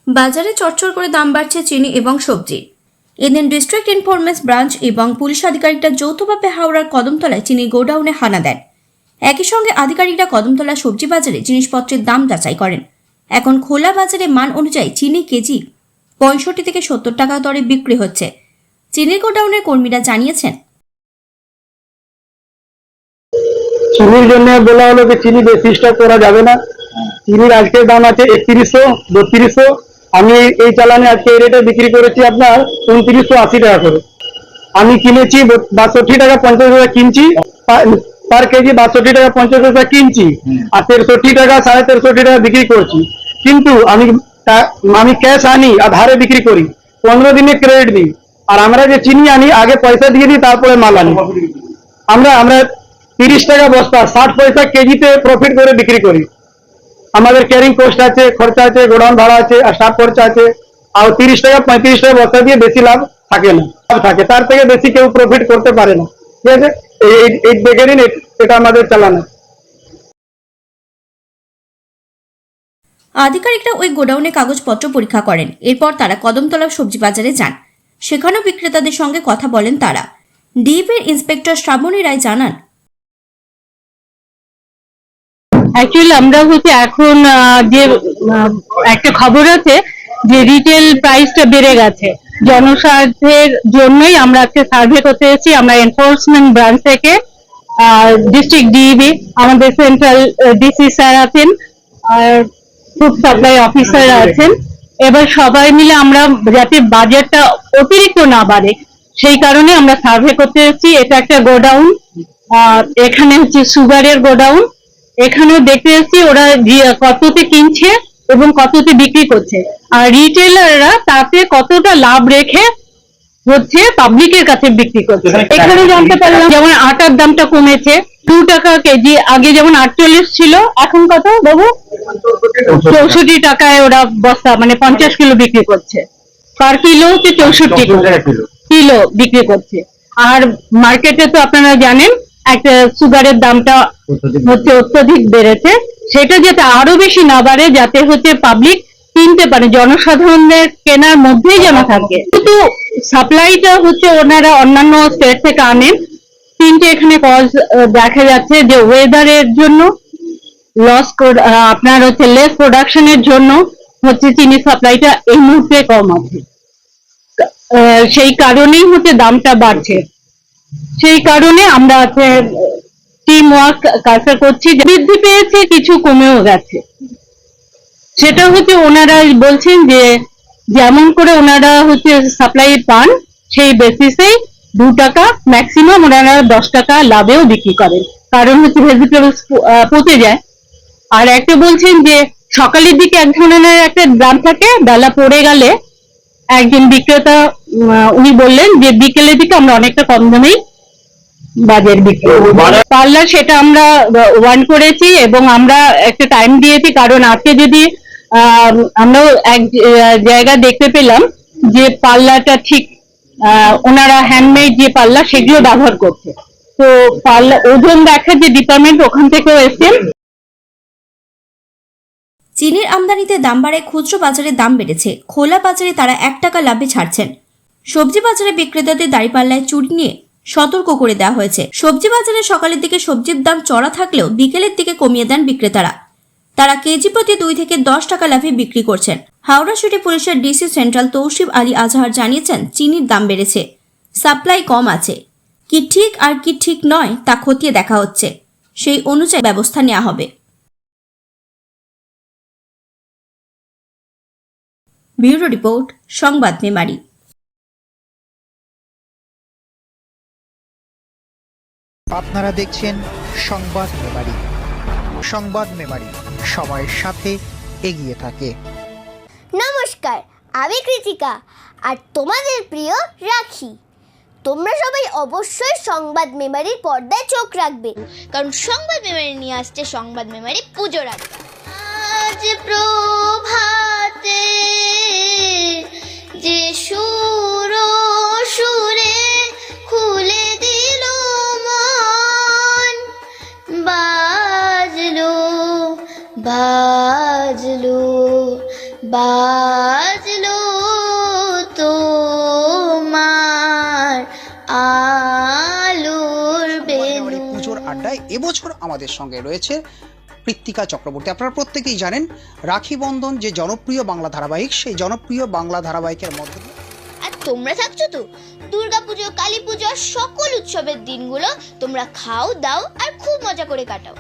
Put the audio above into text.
বাজারে চড়চড় করে দাম বাড়ছে চিনি এবং সবজি। এদিন ডিস্ট্রিক্ট ইনফরমেন্স ব্রাঞ্চ এবং পুলিশ আধিকারিকরা যৌথভাবে হাওড়ার কদমতলায় চিনির গোডাউনে হানা দেন। একই সঙ্গে আধিকারিকরা কদমতলা সবজি বাজারে জিনিসপত্রের দাম যাচাই করেন। এখন খোলা বাজারে মান অনুযায়ী চিনি কেজি 65 থেকে 70 টাকা দরে বিক্রি হচ্ছে। চিনির গোডাউনের কর্মীরা জানিয়েছেন, চিনির জন্য বলা হলো যে চিনি বেশি স্টক করা যাবে না। চিনির আজকের দাম আছে 3100, 3200। আমি এই চালানে আজকে এই রেটে বিক্রি করেছি আপনার 2980 টাকা করে। আমি কিনেছি 62 টাকা 50 পয়সা কিনছি, পার কেজি 62 টাকা 50 পয়সা কিনছি, আর 63 টাকা 63.5 টাকা বিক্রি করছি। কিন্তু আমি ক্যাশ আনি আর ধারে বিক্রি করি, 15 দিনে ক্রেডিট দিই। আর আমরা যে চিনি আনি আগে পয়সা দিয়ে দিই, তারপরে মাল আনি। আমরা 30 টাকা বস্তা 60 পয়সা কেজিতে প্রফিট করে বিক্রি করি। আমাদের ক্যারিং কস্ট আছে, খরচা আছে, গোডাউন ভাড়া আছে, আর স্টাফ খরচা আছে। আর 30 টাকা 35 টাকা বস্তা দিয়ে বেশি লাভ থাকে না, থাকে তার থেকে বেশি কেউ প্রফিট করতে পারে না। ঠিক আছে, এই দেখে নিন, এটা আমাদের চালানো। আধিকারিকরা ওই গোডাউনে কাগজপত্র পরীক্ষা করেন। এরপর তারা কদমতলা সবজি বাজারে যান। সেখানেও বিক্রেতাদের সঙ্গে কথা বলেন তারা। ডিএপির ইন্সপেক্টর শ্রাবণী রায় জানান, অ্যাকচুয়ালি আমরা হচ্ছে এখন যে একটা খবর আছে যে রিটেল প্রাইসটা বেড়ে গেছে, জনস্বার্থের জন্যই আমরা আজকে সার্ভে করতে এসেছি। আমরা এনফোর্সমেন্ট ব্রাঞ্চ থেকে ডিস্ট্রিক্ট ডিইবি, আমাদের সেন্ট্রাল ডিসি স্যার আছেন, আর ফুড সাপ্লাই অফিসার আছেন। এবার সবাই মিলে আমরা যাতে বাজারটা অতিরিক্ত না বাড়ে সেই কারণে আমরা সার্ভে করতে এসেছি। এটা একটা গোডাউন, এখানে হচ্ছে সুগারের গোডাউন। এখানেও দেখতে এসেছি ওরা কততে কিনছে এবং কততে বিক্রি করছে, আর রিটেলাররা তাতে কতটা লাভ রেখে হচ্ছে পাবলিকের কাছে বিক্রি করছে। এখানে জানতে পারলাম যেমন আটার দামটা কমেছে 2 টাকা কেজি, আগে যেমন 48 ছিল, এখন কত বাবু? 64 টাকায় ওরা বস্তা মানে 50 কিলো বিক্রি করছে। পার কিলো হচ্ছে 64 কিলো বিক্রি করছে। আর মার্কেটে তো আপনারা জানেন একটা সুগারের দামটা হচ্ছে অত্যধিক বেড়েছে, সেটা যাতে আরো বেশি না বাড়ে, যাতে হচ্ছে পাবলিক কিনতে পারে, জনসাধারণের কেনার মধ্যেই যেন থাকে। কিন্তু সাপ্লাইটা হচ্ছে ওনারা অন্যান্য স্টেট থেকে আনেন। তিনটে এখানে কজ দেখা যাচ্ছে, যে ওয়েদারের জন্য লস, আপনার হচ্ছে লেস প্রোডাকশনের জন্য হচ্ছে চিনি সাপ্লাইটা এই মুহূর্তে কম আছে। সেই কারণেই হচ্ছে দামটা বাড়ছে। সেই কারণে আমরা টিম ওয়ার্ক কাজটা করছি। বৃদ্ধি পেয়েছে, কিছু কমেও গেছে। সেটা হচ্ছে ওনারা বলছেন যে যেমন করে ওনারা হচ্ছে সাপ্লাই পান সেই বেসিসেই 2 টাকা ম্যাক্সিমাম ওনারা 10 টাকা লাভেও বিক্রি করেন, কারণ হচ্ছে ভেজিটেবলস পচে যায়। আর একটা বলছেন যে সকালের দিকে এক ধরনের একটা দাম থাকে, বেলা পড়ে গেলে একজন বিক্রেতা উনি বললেন যে বিকেলের দিকে আমরা অনেকটা কম দামেই বাজার বিক্রি পারলাম। সেটা আমরা ওয়ান করেছি এবং আমরা একটা টাইম দিয়েছি, কারণ আজকে যদি আমরা এক জায়গা দেখতে পেলাম যে পাল্লাটা ঠিক ওনারা হ্যান্ডমেড যে পাল্লা সেগুলো ব্যবহার করছে, তো পাল্লা ওজন দেখার যে ডিপার্টমেন্ট ওখান থেকেও এসেছেন। চিনির আমদানিতে দাম বাড়ায় খুচরো বাজারে দাম বেড়েছে। খোলা বাজারে তারা 1 টাকা লাভে ছাড়ছেন। সবজি বাজারে বিক্রেতাদের দাঁড়িপাল্লায় চুরি নিয়ে সতর্ক করে দেওয়া হয়েছে। সবজি বাজারে সকালের দিকে সবজির দাম চড়া থাকলেও বিকেলের দিকে কমিয়ে দেন বিক্রেতারা। তারা কেজি প্রতি 2 থেকে 10 টাকা লাভে বিক্রি করছেন। হাওড়া সিটি পুলিশের ডিসি সেন্ট্রাল তৌসিফ আলী আজহার জানিয়েছেন, চিনির দাম বেড়েছে, সাপ্লাই কম আছে। কি ঠিক আর কি ঠিক নয় তা খতিয়ে দেখা হচ্ছে, সেই অনুযায়ী ব্যবস্থা নেওয়া হবে। ব্যুরো রিপোর্ট, সংবাদ মেমারি। আপনারা দেখছেন সংবাদ মেমারি। সংবাদ মেমারি সময়ের সাথে এগিয়ে থাকে। নমস্কার, আমি কৃতিকা আর তোমাদের প্রিয় রাখি। তোমরা সবাই অবশ্যই সংবাদ মেমারির পর্দায় চোখ রাখবে, কারণ সংবাদ মেমারি নিয়ে আসছে সংবাদ মেমারি পুজোর আগে। আজ প্রভাতে যে সুর সুরে খুলে দিল মন, বাজলো বাজলো বাজলো তোমার আলোর বেনু। পুজোর আড্ডায় এবছর আমাদের সঙ্গে রয়েছে কৃত্তিকা চক্রবর্তী। আপনারা প্রত্যেকেই জানেন রাখি বন্ধন যে জনপ্রিয় বাংলা ধারাবাহিক, সেই জনপ্রিয় বাংলা ধারাবাহিকের মধ্যে আর তোমরা থাকছো তো দুর্গাপুজো, কালী পুজো, সকল উৎসবের দিনগুলো তোমরা খাও, দাও আর খুব মজা করে কাটাও।